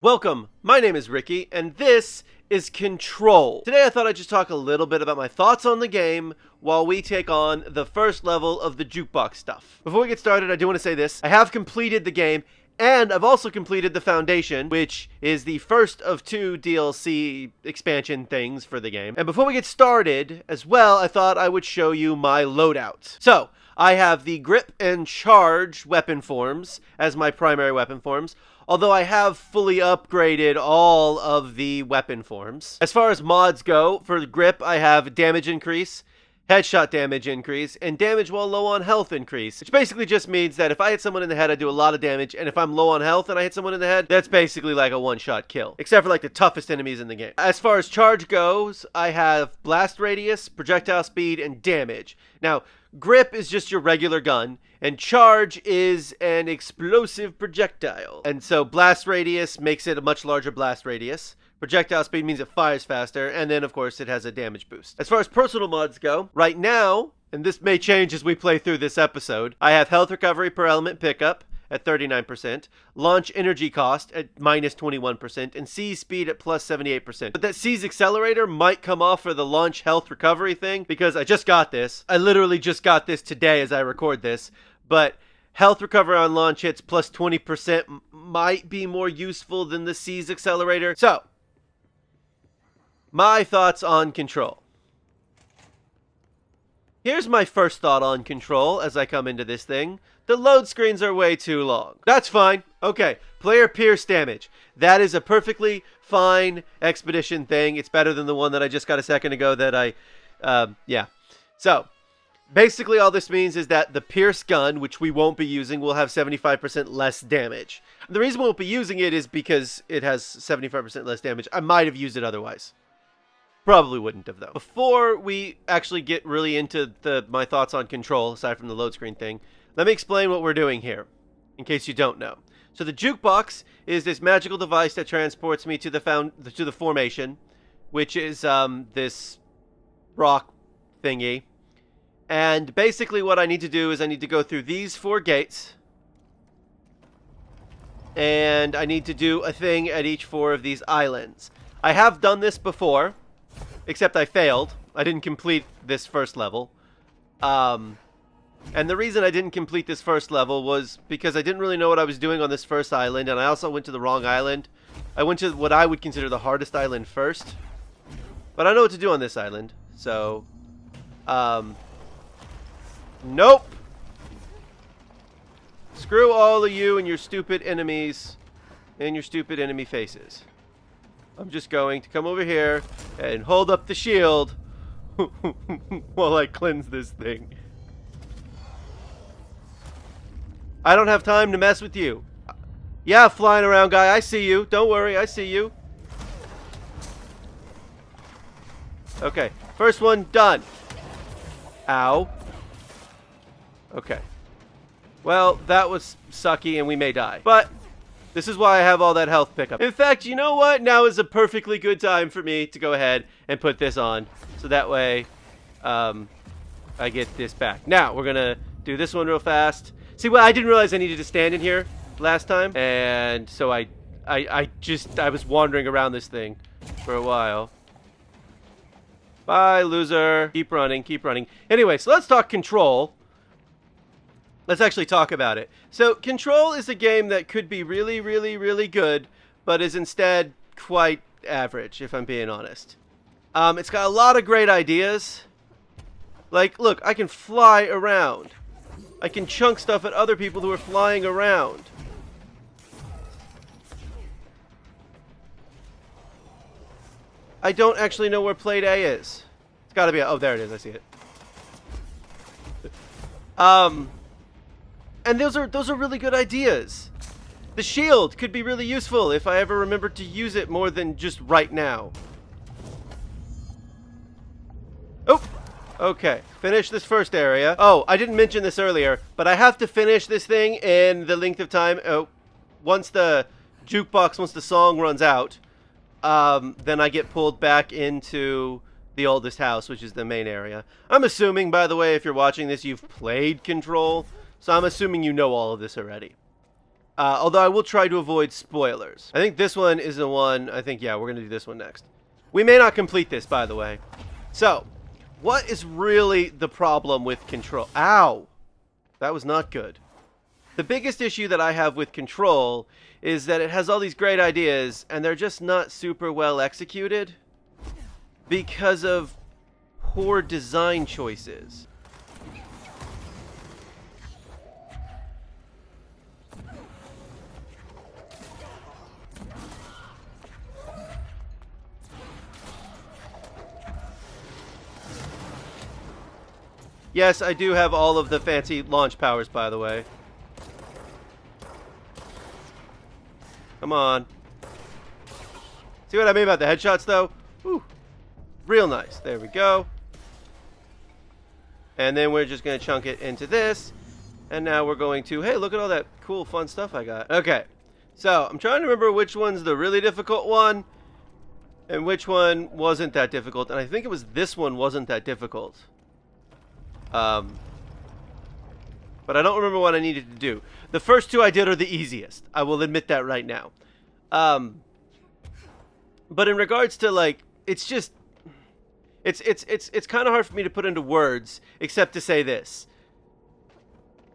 Welcome, my name is Ricky, and this is Control. Today I thought I'd just talk a little bit about my thoughts on the game while we take on the first level of the Jukebox stuff. Before we get started, I do want to say this. I have completed the game, and I've also completed the Foundation, which is the first of two DLC expansion things for the game. And before we get started, as well, I thought I would show you my loadout. So, I have the Grip and Charge weapon forms as my primary weapon forms, although I have fully upgraded all of the weapon forms. As far as mods go, for Grip, I have damage increase, headshot damage increase, and damage while low on health increase, which basically just means that if I hit someone in the head, I do a lot of damage, and if I'm low on health and I hit someone in the head, that's basically like a one-shot kill, except for like the toughest enemies in the game. As far as charge goes, I have blast radius, projectile speed, and damage. Now, Grip is just your regular gun, and charge is an explosive projectile. And so blast radius makes it a much larger blast radius. Projectile speed means it fires faster, and then of course it has a damage boost. As far as personal mods go, right now, and this may change as we play through this episode, I have health recovery per element pickup at 39%, launch energy cost at minus 21%, and seize speed at plus 78%. But that seize accelerator might come off for the launch health recovery thing, because I just got this. I literally just got this today as I record this, but health recovery on launch hits plus 20% might be more useful than the seize accelerator. So, my thoughts on Control. Here's my first thought on Control as I come into this thing. The load screens are way too long. That's fine. Okay, player pierce damage. That is a perfectly fine expedition thing. It's better than the one that I just got a second ago that yeah. So, basically all this means is that the pierce gun, which we won't be using, will have 75% less damage. The reason we won't be using it is because it has 75% less damage. I might have used it otherwise. Probably wouldn't have, though. Before we actually get really into my thoughts on Control, aside from the load screen thing, let me explain what we're doing here, in case you don't know. So the Jukebox is this magical device that transports me to the formation, which is this rock thingy. And basically what I need to do is I need to go through these 4 gates, and I need to do a thing at each 4 of these islands. I have done this before, except I failed. I didn't complete this first level. And the reason I didn't complete this first level was because I didn't really know what I was doing on this first island, and I also went to the wrong island. I went to what I would consider the hardest island first. But I know what to do on this island, so... Nope! Screw all of you and your stupid enemies and your stupid enemy faces. I'm just going to come over here and hold up the shield while I cleanse this thing. I don't have time to mess with you. Yeah, flying around guy, I see you. Don't worry, I see you. Okay, first one done. Ow. Okay. Well, that was sucky and we may die. But this is why I have all that health pickup. In fact, you know what? Now is a perfectly good time for me to go ahead and put this on. So that way, I get this back. Now, we're going to do this one real fast. See, well, I didn't realize I needed to stand in here last time. And so I was wandering around this thing for a while. Bye, loser. Keep running, keep running. Anyway, so let's talk Control. Let's actually talk about it. So, Control is a game that could be really, really, really good, but is instead quite average, if I'm being honest. It's got a lot of great ideas. Like, look, I can fly around. I can chunk stuff at other people who are flying around. I don't actually know where plate A is. It's gotta be... Oh, there it is. I see it. And those are really good ideas. The shield could be really useful if I ever remember to use it more than just right now. Oh! Okay, finish this first area. Oh, I didn't mention this earlier, but I have to finish this thing in the length of time. Oh, once the song runs out, then I get pulled back into the oldest house, which is the main area. I'm assuming, by the way, if you're watching this, you've played Control, so I'm assuming you know all of this already. Although I will try to avoid spoilers. I think this one is the one, yeah, we're going to do this one next. We may not complete this, by the way. So, what is really the problem with Control? Ow! That was not good. The biggest issue that I have with Control is that it has all these great ideas, and they're just not super well executed because of poor design choices. Yes, I do have all of the fancy launch powers, by the way. Come on. See what I mean about the headshots, though? Whew. Real nice. There we go. And then we're just going to chunk it into this. And now we're going to... Hey, look at all that cool, fun stuff I got. Okay. So, I'm trying to remember which one's the really difficult one. And which one wasn't that difficult. And I think it was this one wasn't that difficult. But I don't remember what I needed to do. The first two I did are the easiest. I will admit that right now. But in regards to, like, it's just... It's kind of hard for me to put into words, except to say this.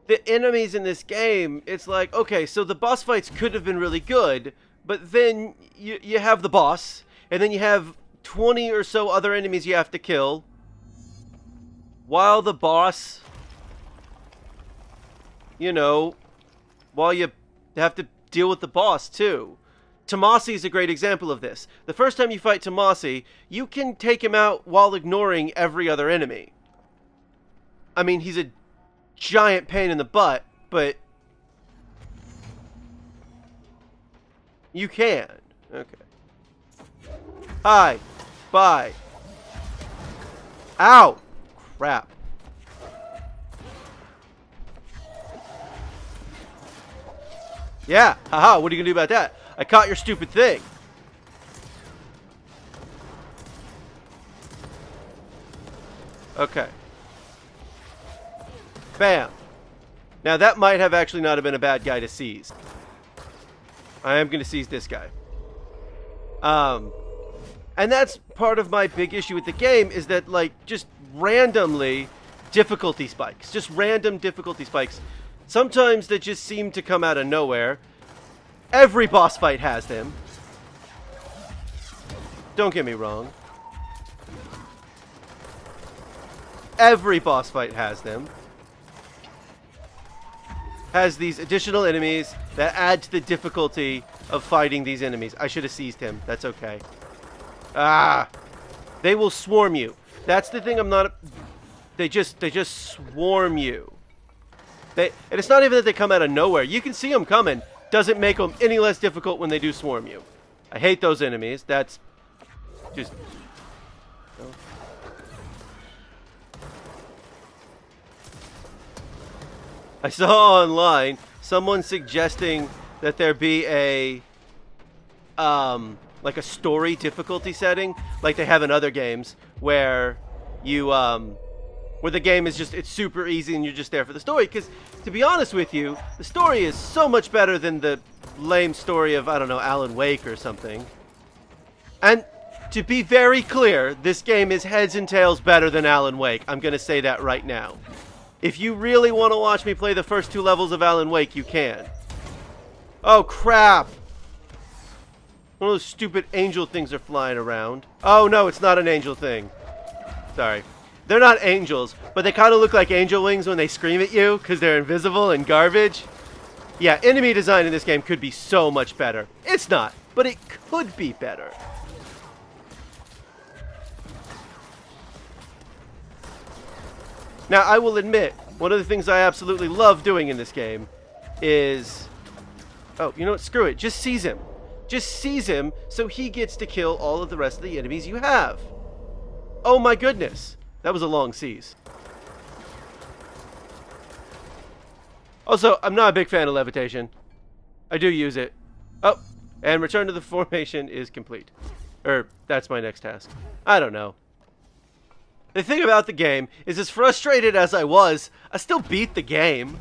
The enemies in this game, it's like, okay, so the boss fights could have been really good, but then you have the boss, and then you have 20 or so other enemies you have to kill, while the boss, you know, while you have to deal with the boss, too. Tomasi is a great example of this. The first time you fight Tomasi, you can take him out while ignoring every other enemy. I mean, he's a giant pain in the butt, but you can. Okay. Hi. Bye. Ow! Crap. Yeah. Haha, what are you gonna do about that? I caught your stupid thing. Okay. Bam. Now that might have actually not have been a bad guy to seize. I am going to seize this guy. And that's part of my big issue with the game is that, like, just randomly difficulty spikes. Just random difficulty spikes. Sometimes they just seem to come out of nowhere. Every boss fight has them. Don't get me wrong. Every boss fight has them. Has these additional enemies that add to the difficulty of fighting these enemies. I should have seized him. That's okay. Ah! They will swarm you. That's the thing I'm not... They just swarm you. And it's not even that they come out of nowhere. You can see them coming. Doesn't make them any less difficult when they do swarm you. I hate those enemies. That's just... Oh. I saw online someone suggesting that there be a like a story difficulty setting like they have in other games where you where the game is just, it's super easy and you're just there for the story. Because, to be honest with you, the story is so much better than the lame story of, I don't know, Alan Wake or something. And to be very clear, this game is heads and tails better than Alan Wake. I'm going to say that right now. If you really want to watch me play the first 2 levels of Alan Wake, you can. Oh, crap. One of those stupid angel things are flying around. Oh, no, it's not an angel thing. Sorry. They're not angels, but they kind of look like angel wings when they scream at you because they're invisible and garbage. Yeah, enemy design in this game could be so much better. It's not, but it could be better. Now, I will admit, one of the things I absolutely love doing in this game is... Oh, you know what? Screw it. Just seize him. Just seize him so he gets to kill all of the rest of the enemies you have. Oh my goodness. That was a long seize. Also, I'm not a big fan of levitation. I do use it. Oh, and return to the formation is complete. Or, that's my next task. I don't know. The thing about the game is, as frustrated as I was, I still beat the game.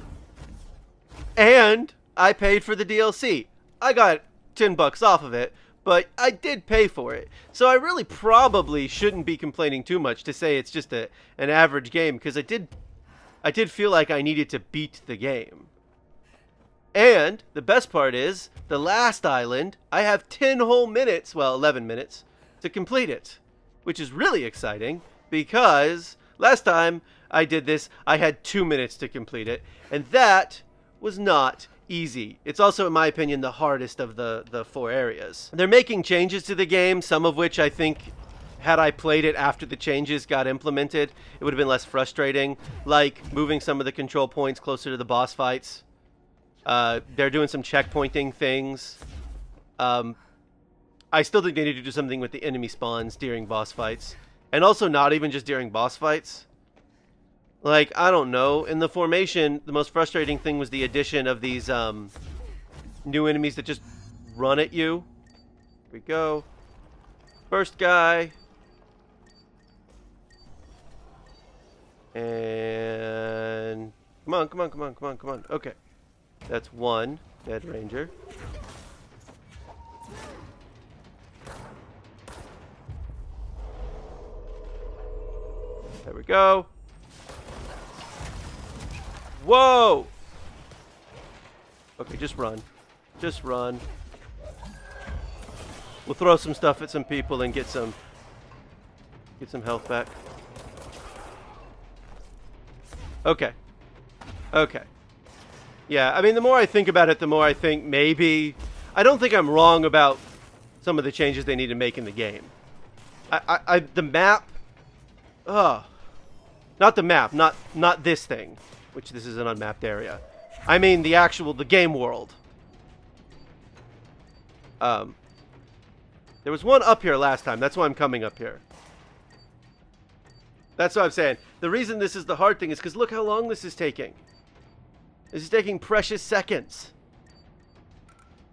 And I paid for the DLC. I got $10 off of it, but I did pay for it. So I really probably shouldn't be complaining too much to say it's just an average game, because I did feel like I needed to beat the game. And the best part is, the last island, I have 10 whole minutes, well, 11 minutes, to complete it. Which is really exciting, because last time I did this, I had 2 minutes to complete it. And that was not easy. It's also, in my opinion, the hardest of the 4 areas. They're making changes to the game, some of which I think, had I played it after the changes got implemented, it would have been less frustrating. Like moving some of the control points closer to the boss fights. They're doing some checkpointing things. I still think they need to do something with the enemy spawns during boss fights. And also not even just during boss fights. Like, I don't know. In the formation, the most frustrating thing was the addition of these new enemies that just run at you. Here we go. First guy. And come on, come on, come on, come on, come on. Okay. That's one dead ranger. There we go. Whoa! Okay, just run. Just run. We'll throw some stuff at some people and get some health back. Okay. Okay. Yeah, I mean, the more I think about it, the more I think maybe... I don't think I'm wrong about some of the changes they need to make in the game. The map... Ugh. Not the map, not this thing. Which this is an unmapped area. I mean the game world. There was one up here last time. That's why I'm coming up here. That's what I'm saying. The reason this is the hard thing is because look how long this is taking. This is taking precious seconds.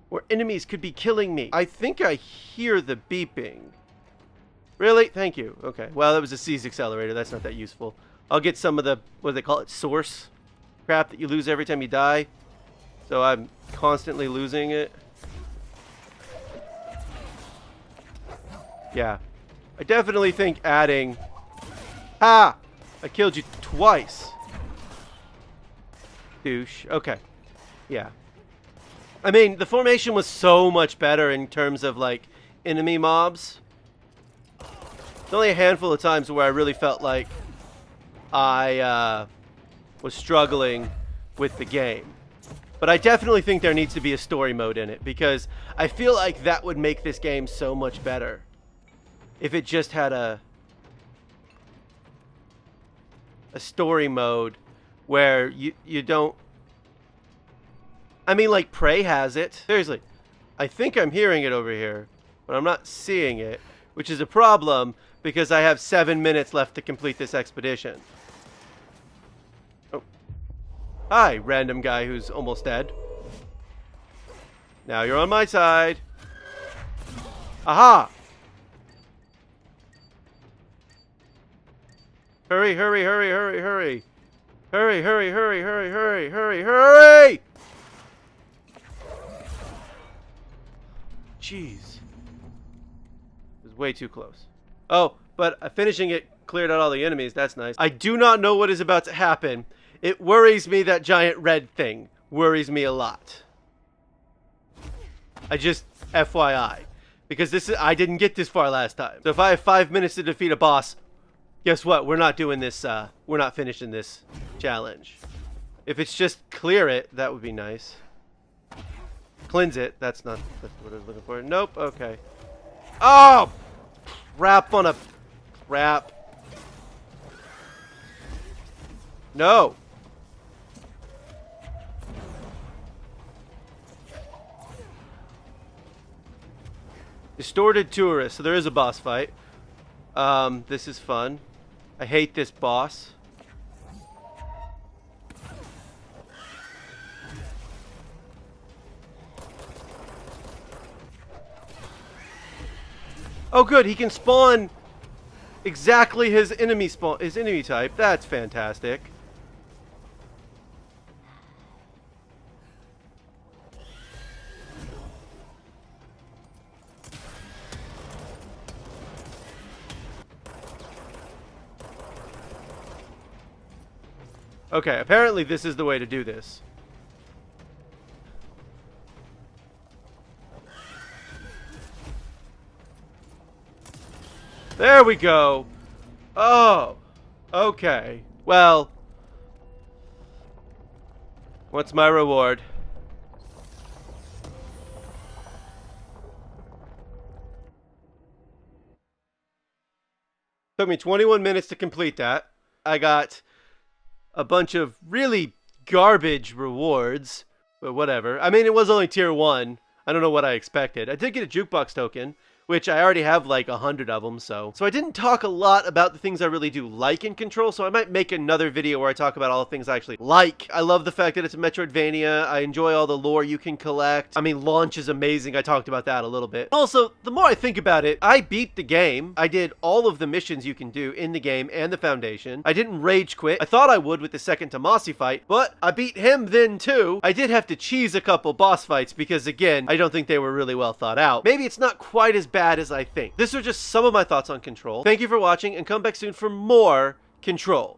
Where enemies could be killing me. I think I hear the beeping. Really? Thank you. Okay. Well, that was a C's accelerator. That's not that useful. I'll get some of the, what do they call it? Source crap that you lose every time you die. So I'm constantly losing it. Yeah. I definitely think adding... Ha! I killed you twice. Douche. Okay. Yeah. I mean, the formation was so much better in terms of, like, enemy mobs. There's only a handful of times where I really felt like I was struggling with the game. But I definitely think there needs to be a story mode in it, because I feel like that would make this game so much better. If it just had a story mode where you don't... I mean, like, Prey has it. Seriously. I think I'm hearing it over here, but I'm not seeing it, which is a problem because I have 7 minutes left to complete this expedition. Oh. Hi, random guy who's almost dead. Now you're on my side. Aha! Hurry, hurry, hurry, hurry, hurry. Hurry, hurry, hurry, hurry, hurry, hurry, hurry! Jeez. It was way too close. Oh, but finishing it cleared out all the enemies. That's nice. I do not know what is about to happen. It worries me, that giant red thing. Worries me a lot. I just... FYI. Because I didn't get this far last time. So if I have 5 minutes to defeat a boss... Guess what? We're not doing this, we're not finishing this challenge. If it's just clear it, that would be nice. Cleanse it. That's what I was looking for. Nope. Okay. Oh! Crap on a... Crap. No! Distorted Tourist. So there is a boss fight. This is fun. I hate this boss. Oh good, he can spawn exactly his enemy type. That's fantastic. Okay, apparently this is the way to do this. There we go. Oh, okay. Well, what's my reward? Took me 21 minutes to complete that. I got a bunch of really garbage rewards, but whatever. I mean, it was only tier 1. I don't know what I expected. I did get a Jukebox token, which I already have like 100 of them, so I didn't talk a lot about the things I really do like in Control, so I might make another video where I talk about all the things I actually like. I love the fact that it's a Metroidvania. I enjoy all the lore you can collect. I mean, launch is amazing. I talked about that a little bit. Also, the more I think about it, I beat the game. I did all of the missions you can do in the game and the Foundation. I didn't rage quit. I thought I would with the second Tomasi fight, but I beat him then too. I did have to cheese a couple boss fights because, again, I don't think they were really well thought out. Maybe it's not quite as bad as I think. This are just some of my thoughts on Control. Thank you for watching, and come back soon for more Control.